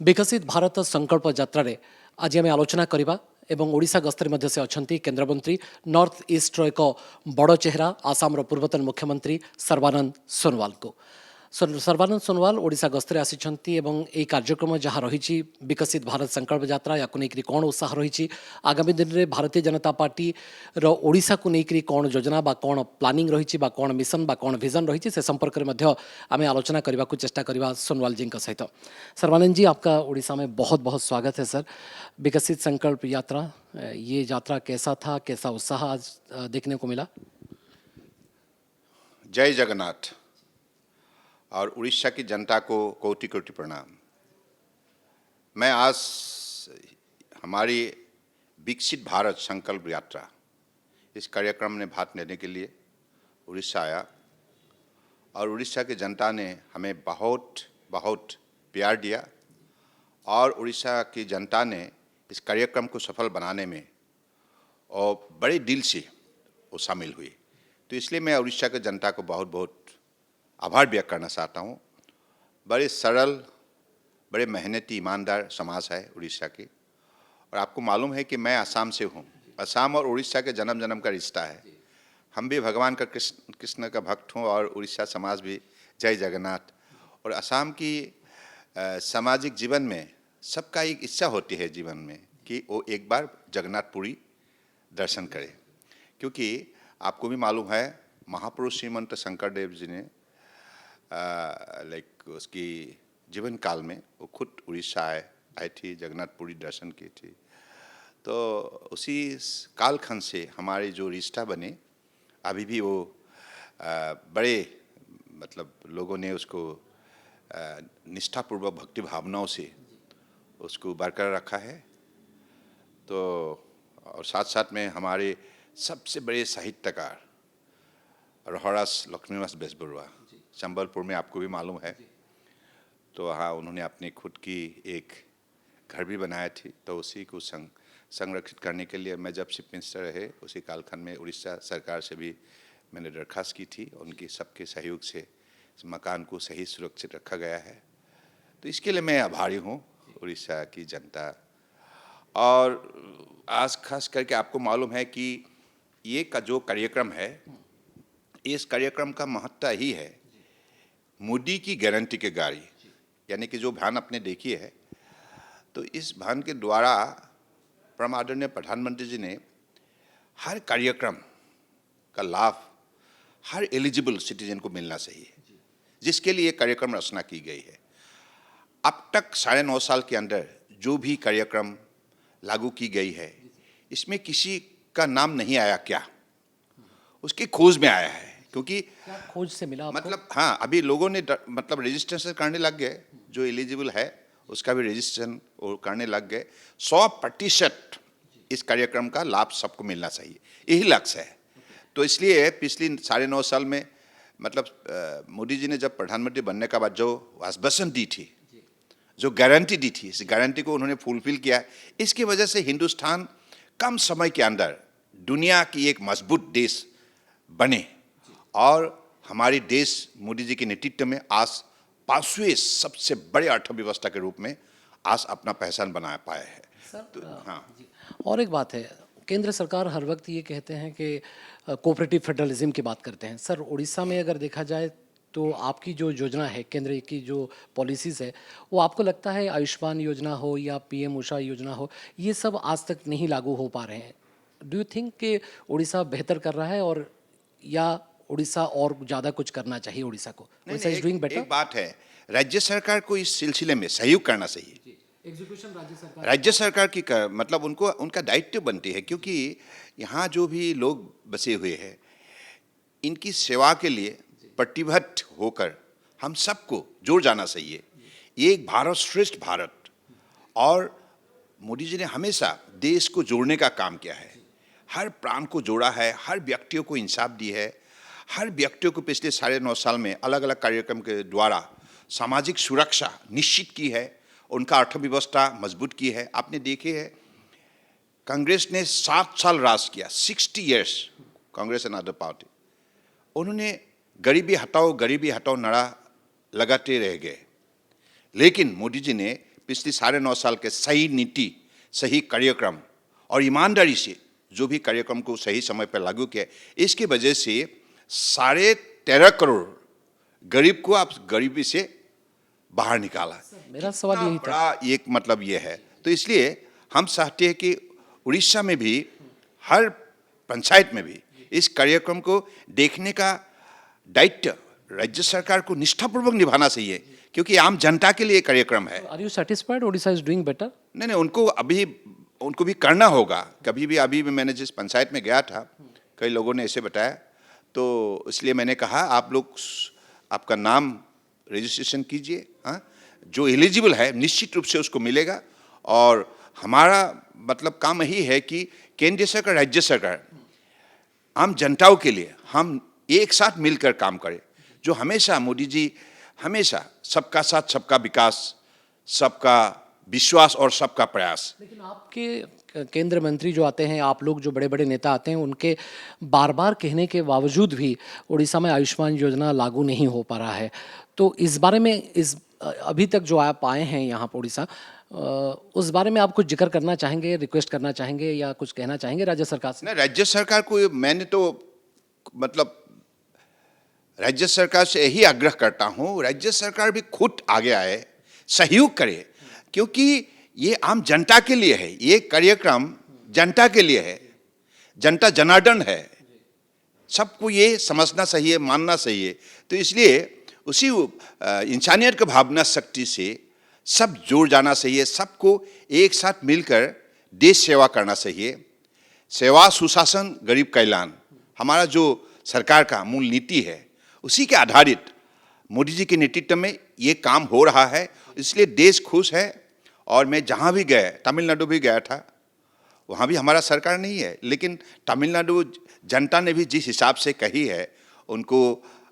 विकसित भारत संकल्प यात्रा आज आम आलोचना करवा एवं ओडिशा गस्तर मध्य से अच्छा केन्द्रमंत्री नॉर्थ ईस्ट एक बड़ चेहरा आसाम पूर्वतन मुख्यमंत्री सर्बानंद सोनोवाल को सर्बानंद सोनोवाल ओडिशा गस्तर आसी कार्यक्रम जहाँ रही विकसित भारत संकल्प यात्रा या कौन उत्साह रही आगामी दिन में भारतीय जनता पार्टी ओडिशा को लेकर कौन योजना बा कौन प्लानिंग रही कौन मिशन बा कौन विजन रही से संपर्क में आम आलोचना करने को चेष्टा करवा सोनोवाल जी सहित। सर्बानंद जी, आपका ओडिशा में बहुत बहुत स्वागत है सर। विकसित संकल्प यात्रा, ये यात्रा कैसा था, कैसा उत्साह आज देखने को मिला? जय जगन्नाथ और उड़ीसा की जनता को कोटि कोटि प्रणाम। मैं आज हमारी विकसित भारत संकल्प यात्रा इस कार्यक्रम में भाग लेने के लिए उड़ीसा आया और उड़ीसा की जनता ने हमें बहुत बहुत प्यार दिया और उड़ीसा की जनता ने इस कार्यक्रम को सफल बनाने में और बड़े दिल से वो शामिल हुई। तो इसलिए मैं उड़ीसा की जनता को बहुत बहुत आभार व्यक्त करना चाहता हूँ। बड़े सरल, बड़े मेहनती, ईमानदार समाज है उड़ीसा की। और आपको मालूम है कि मैं असम से हूँ। असम और उड़ीसा के जन्म जन्म का रिश्ता है। हम भी भगवान का कृष्ण का भक्त हूँ और उड़ीसा समाज भी जय जगन्नाथ। और असम की सामाजिक जीवन में सबका एक इच्छा होती है जीवन में कि वो एक बार जगन्नाथपुरी दर्शन करें, क्योंकि आपको भी मालूम है महापुरुष श्रीमंत शंकरदेव जी ने उसकी जीवन काल में वो खुद उड़ीसा आई थी, जगन्नाथपुरी दर्शन की थी। तो उसी कालखंड से हमारे जो रिश्ता बने अभी भी वो बड़े लोगों ने उसको निष्ठापूर्वक भक्ति भावनाओं से उसको बरकरार रखा है। तो और साथ साथ में हमारे सबसे बड़े साहित्यकार रोहरास लक्ष्मीवास बेसबरुआ संबलपुर में आपको भी मालूम है। तो हाँ, उन्होंने अपनी खुद की एक घर भी बनाया थी। तो उसी को संरक्षित करने के लिए मैं जब चीफ मिनिस्टर रहे उसी कालखंड में उड़ीसा सरकार से भी मैंने दरख्वास्त की थी। उनकी सबके सहयोग से इस मकान को सही सुरक्षित रखा गया है। तो इसके लिए मैं आभारी हूँ उड़ीसा की जनता। और आज खास करके आपको मालूम है कि ये का जो कार्यक्रम है, इस कार्यक्रम का महत्व ही है मोदी की गारंटी के गाड़ी, यानी कि जो भान आपने देखी है। तो इस भान के द्वारा परम आदरणीय प्रधानमंत्री जी ने हर कार्यक्रम का लाभ हर एलिजिबल सिटीजन को मिलना चाहिए, जिसके लिए कार्यक्रम रचना की गई है। अब तक 9.5 साल के अंदर जो भी कार्यक्रम लागू की गई है, इसमें किसी का नाम नहीं आया क्या, उसकी खोज में आया है। क्योंकि क्या खोज से मिला आपको? हाँ, अभी लोगों ने रजिस्ट्रेशन करने लग गए, जो एलिजिबल है उसका भी रजिस्ट्रेशन करने लग गए। 100% इस कार्यक्रम का लाभ सबको मिलना चाहिए, यही लक्ष्य है। तो इसलिए पिछली 9.5 साल में मोदी जी ने जब प्रधानमंत्री बनने के बाद जो आश्वासन दी थी, जो गारंटी दी थी, इस गारंटी को उन्होंने फुलफिल किया। इसकी वजह से हिंदुस्तान कम समय के अंदर दुनिया की एक मजबूत देश बने और हमारी देश मोदी जी के नेतृत्व में आज 5वें सबसे बड़े अर्थव्यवस्था के रूप में आज अपना पहचान बना पाया है। तो हाँ, और एक बात है, केंद्र सरकार हर वक्त ये कहते हैं कि कोऑपरेटिव फेडरलिज्म की बात करते हैं। सर, उड़ीसा में अगर देखा जाए तो आपकी जो योजना है, केंद्र की जो पॉलिसीज़ है, वो आपको लगता है आयुष्मान योजना हो या पीएम उषा योजना हो, ये सब आज तक नहीं लागू हो पा रहे हैं। डू यू थिंक कि उड़ीसा बेहतर कर रहा है और या उड़ीसा और ज़्यादा कुछ करना चाहिए उड़ीसा को? Orissa is doing better. एक बात है, राज्य सरकार को इस सिलसिले में सहयोग करना चाहिए। एग्जीक्यूशन राज्य सरकार की उनको उनका दायित्व बनती है, क्योंकि यहाँ जो भी लोग बसे हुए हैं इनकी सेवा के लिए प्रतिबद्ध होकर हम सबको जोड़ जाना चाहिए। ये एक भारत श्रेष्ठ भारत, और मोदी जी ने हमेशा देश को जोड़ने का काम किया है, हर प्राण को जोड़ा है, हर व्यक्तियों को इंसाफ दी है, हर व्यक्तियों को पिछले 9.5 साल में अलग अलग कार्यक्रम के द्वारा सामाजिक सुरक्षा निश्चित की है, उनका अर्थव्यवस्था मजबूत की है। आपने देखे है कांग्रेस ने 7 साल राज किया, 60 years, Congress and other party. उन्होंने गरीबी हटाओ नारा लगाते रह गए, लेकिन मोदी जी ने पिछले 9.5 साल के सही नीति, सही कार्यक्रम और ईमानदारी से जो भी कार्यक्रम को सही समय पर लागू किया, इसकी वजह से 13.5 करोड़ गरीब को आप गरीबी से बाहर निकाला। मेरा सवाल यही था। बड़ा एक मतलब ये है, तो इसलिए हम चाहते हैं कि उड़ीसा में भी हर पंचायत में भी इस कार्यक्रम को देखने का दायित्व राज्य सरकार को निष्ठापूर्वक निभाना चाहिए, क्योंकि आम जनता के लिए कार्यक्रम है। Are you satisfied Odisha is doing better? नहीं, उनको भी करना होगा। कभी भी अभी भी मैंने जिस पंचायत में गया था, कई लोगों ने ऐसे बताया, तो इसलिए मैंने कहा आप लोग आपका नाम रजिस्ट्रेशन कीजिए, हाँ, जो एलिजिबल है निश्चित रूप से उसको मिलेगा। और हमारा मतलब काम यही है कि केंद्र सरकार, राज्य सरकार, आम जनताओं के लिए हम एक साथ मिलकर काम करें, जो हमेशा मोदी जी हमेशा सबका साथ सबका विकास, सबका विश्वास और सबका प्रयास। लेकिन आपके केंद्र मंत्री जो आते हैं, आप लोग जो बड़े बड़े नेता आते हैं, उनके बार बार कहने के बावजूद भी उड़ीसा में आयुष्मान योजना लागू नहीं हो पा रहा है। तो इस बारे में अभी तक जो आप आए हैं यहाँ पर उड़ीसा, उस बारे में आप कुछ जिक्र करना चाहेंगे, रिक्वेस्ट करना चाहेंगे या कुछ कहना चाहेंगे राज्य सरकार से? नहीं, राज्य सरकार को मैंने तो मतलब राज्य सरकार से यही आग्रह करता हूँ, राज्य सरकार भी खुद आगे आए, सहयोग करे, क्योंकि ये आम जनता के लिए है, ये कार्यक्रम जनता के लिए है, जनता जनार्दन है, सबको ये समझना चाहिए, मानना चाहिए। तो इसलिए उसी इंसानियत की भावना शक्ति से सब जुड़ जाना चाहिए, सबको एक साथ मिलकर देश सेवा करना चाहिए। सेवा, सुशासन, गरीब कल्याण हमारा जो सरकार का मूल नीति है, उसी के आधारित मोदी जी के नेतृत्व में ये काम हो रहा है, इसलिए देश खुश है। और मैं जहाँ भी गया, तमिलनाडु भी गया था, वहाँ भी हमारा सरकार नहीं है, लेकिन तमिलनाडु जनता ने भी जिस हिसाब से कही है, उनको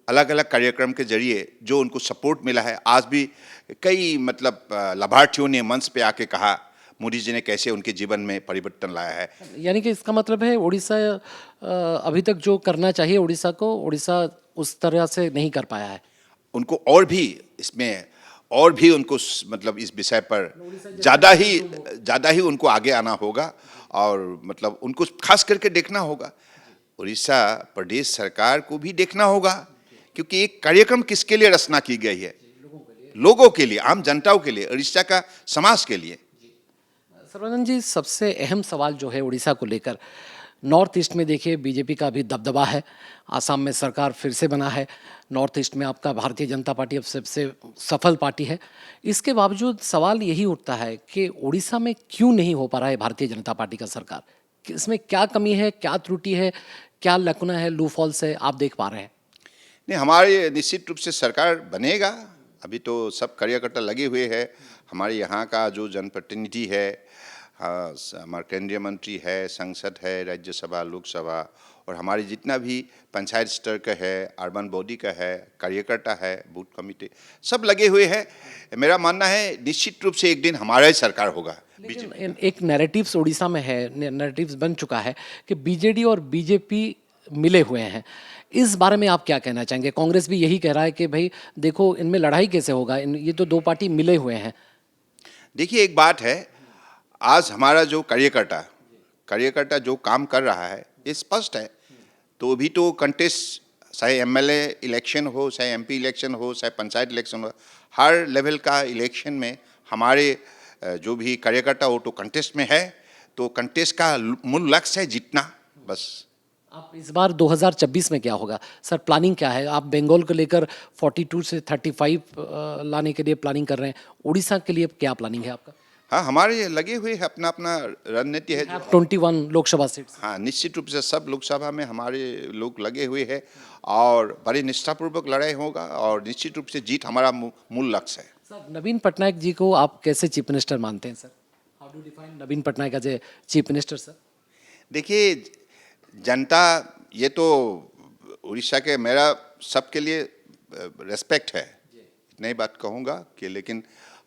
अलग अलग कार्यक्रम के जरिए जो उनको सपोर्ट मिला है, आज भी कई मतलब लाभार्थियों ने मंच पे आके कहा मोदी जी ने कैसे उनके जीवन में परिवर्तन लाया है। यानी कि इसका मतलब है उड़ीसा अभी तक जो करना चाहिए उड़ीसा को, उड़ीसा उस तरह से नहीं कर पाया है। उनको और भी इसमें और भी उनको मतलब इस विषय पर ज़्यादा ही उनको आगे आना होगा, और मतलब उनको खास करके देखना होगा, उड़ीसा प्रदेश सरकार को भी देखना होगा, क्योंकि एक कार्यक्रम किसके लिए रचना की गई है, लोगों के लिए, आम जनताओं के लिए, उड़ीसा का समाज के लिए। सर्वानंद जी, सबसे अहम सवाल जो है उड़ीसा को लेकर, नॉर्थ ईस्ट में देखिए बीजेपी का अभी दबदबा है, आसाम में सरकार फिर से बना है, नॉर्थ ईस्ट में आपका भारतीय जनता पार्टी अब सबसे सफल पार्टी है। इसके बावजूद सवाल यही उठता है कि उड़ीसा में क्यों नहीं हो पा रहा है भारतीय जनता पार्टी का सरकार? इसमें क्या कमी है, क्या त्रुटि है, क्या लकुना है, लू फॉल्स है, आप देख पा रहे हैं? नहीं, हमारे निश्चित रूप से सरकार बनेगा। अभी तो सब कार्यकर्ता लगे हुए हैं। हमारे यहाँ का जो जनप्रतिनिधि है, हमारा केंद्रीय मंत्री है, संसद है, राज्यसभा, लोकसभा, और हमारे जितना भी पंचायत स्तर का है, अर्बन बॉडी का है, कार्यकर्ता है, बूथ कमेटी, सब लगे हुए हैं। मेरा मानना है निश्चित रूप से एक दिन हमारा ही सरकार होगा। लेकिन एक नैरेटिव्स उड़ीसा में है, नैरेटिव्स बन चुका है कि बीजेडी और बीजेपी मिले हुए हैं। इस बारे में आप क्या कहना चाहेंगे? कांग्रेस भी यही कह रहा है कि भाई देखो इनमें लड़ाई कैसे होगा, ये तो दो पार्टी मिले हुए हैं। देखिए, एक बात है, आज हमारा जो कार्यकर्ता जो काम कर रहा है ये स्पष्ट है। तो भी तो कंटेस्ट, चाहे एमएलए इलेक्शन हो, चाहे एमपी इलेक्शन हो, चाहे पंचायत इलेक्शन हो, हर लेवल का इलेक्शन में हमारे जो भी कार्यकर्ता हो तो कंटेस्ट में है। तो कंटेस्ट का मूल लक्ष्य है जीतना, बस। आप इस बार 2026 में क्या होगा सर, प्लानिंग क्या है? आप बंगाल को लेकर 42 से 35 लाने के लिए प्लानिंग कर रहे हैं, उड़ीसा के लिए क्या प्लानिंग है आपका? हाँ, हमारे लगे हुए हैं, अपना अपना रणनीति है। 21 लोकसभा सीट्स। हाँ, निश्चित रूप से सब लोकसभा में हमारे लोग लगे हुए हैं, और बड़ी निष्ठापूर्वक लड़ाई होगा, और निश्चित रूप से जीत हमारा मूल लक्ष्य है। सर, नवीन पटनायक जी को आप कैसे चीफ मिनिस्टर मानते हैं sir? How do define Naveen Patnaik as a chief minister sir? देखिए, जनता, ये तो उड़ीसा के, मेरा सबके लिए रेस्पेक्ट है, इतनी बात कहूँगा कि, लेकिन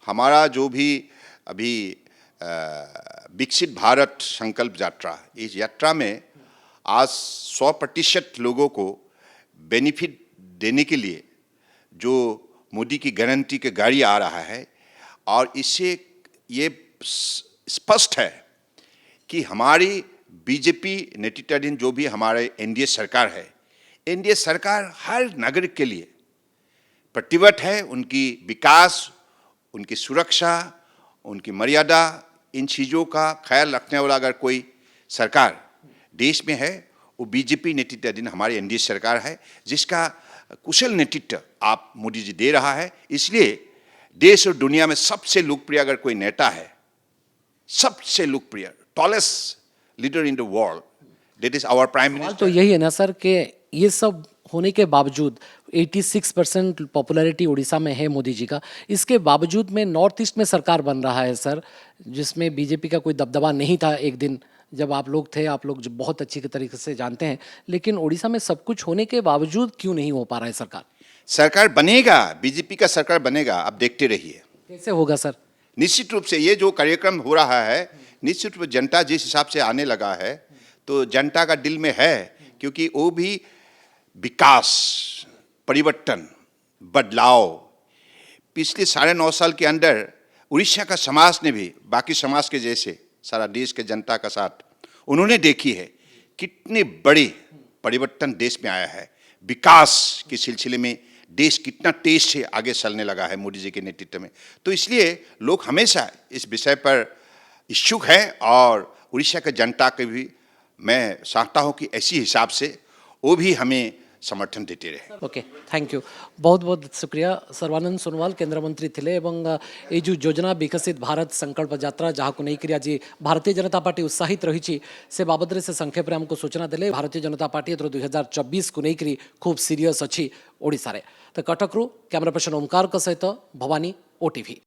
हमारा जो भी अभी विकसित भारत संकल्प यात्रा, इस यात्रा में आज 100% लोगों को बेनिफिट देने के लिए जो मोदी की गारंटी के गाड़ी आ रहा है, और इससे ये स्पष्ट है कि हमारी बीजेपी नेतृत्वाधीन जो भी हमारे एनडीए सरकार है, एनडीए सरकार हर नागरिक के लिए प्रतिबद्ध है। उनकी विकास, उनकी सुरक्षा, उनकी मर्यादा, इन चीज़ों का ख्याल रखने वाला अगर कोई सरकार देश में है, वो बीजेपी नेतृत्वाधीन हमारी एनडीए सरकार है, जिसका कुशल नेतृत्व आप मोदी जी दे रहा है। इसलिए देश और दुनिया में सबसे लोकप्रिय अगर कोई नेता है, सबसे लोकप्रिय, tallest leader in the world, that is our prime सवाल मिनिस्टर। तो यही है ना सर कि ये सब होने के बावजूद 86% पॉपुलैरिटी उड़ीसा में है मोदी जी का, इसके बावजूद में नॉर्थ ईस्ट में सरकार बन रहा है सर, जिसमें बीजेपी का कोई दबदबा नहीं था एक दिन जब आप लोग थे, आप लोग जो बहुत अच्छी तरीके से जानते हैं। लेकिन उड़ीसा में सब कुछ होने के बावजूद क्यों नहीं हो पा रहा है सरकार? सरकार बनेगा, बीजेपी का सरकार बनेगा, आप देखते रहिए। कैसे होगा सर? निश्चित रूप से ये जो कार्यक्रम हो रहा है, निश्चित रूप से जनता जिस हिसाब से आने लगा है, तो जनता का दिल में है, क्योंकि वो भी विकास, परिवर्तन, बदलाव, पिछले 9.5 साल के अंदर उड़ीसा का समाज ने भी बाकी समाज के जैसे सारा देश के जनता का साथ उन्होंने देखी है कितने बड़े परिवर्तन देश में आया है। विकास के सिलसिले में देश कितना तेज से आगे चलने लगा है मोदी जी के नेतृत्व में। तो इसलिए लोग हमेशा इस विषय पर इच्छुक है, और उड़ीसा के जनता के भी मैं चाहता हूं कि ऐसी हिसाब से वो भी हमें समर्थन देते रहे। ओके, थैंक यू, बहुत बहुत शुक्रिया। सर्बानंद सोनोवाल केंद्र मंत्री थिले एवं ये जो योजना विकसित भारत संकल्प यात्रा जहाँ को नहीं आज भारतीय जनता पार्टी उत्साहित रही से बाबद से संक्षेप में हमको सूचना देले। भारतीय जनता पार्टी 2024 को नहीं खूब सीरीयस अच्छी ओडिशा रे। तो कटक रु कैमरा पर्सन ओमकार सहित भवानी, ओटीवी।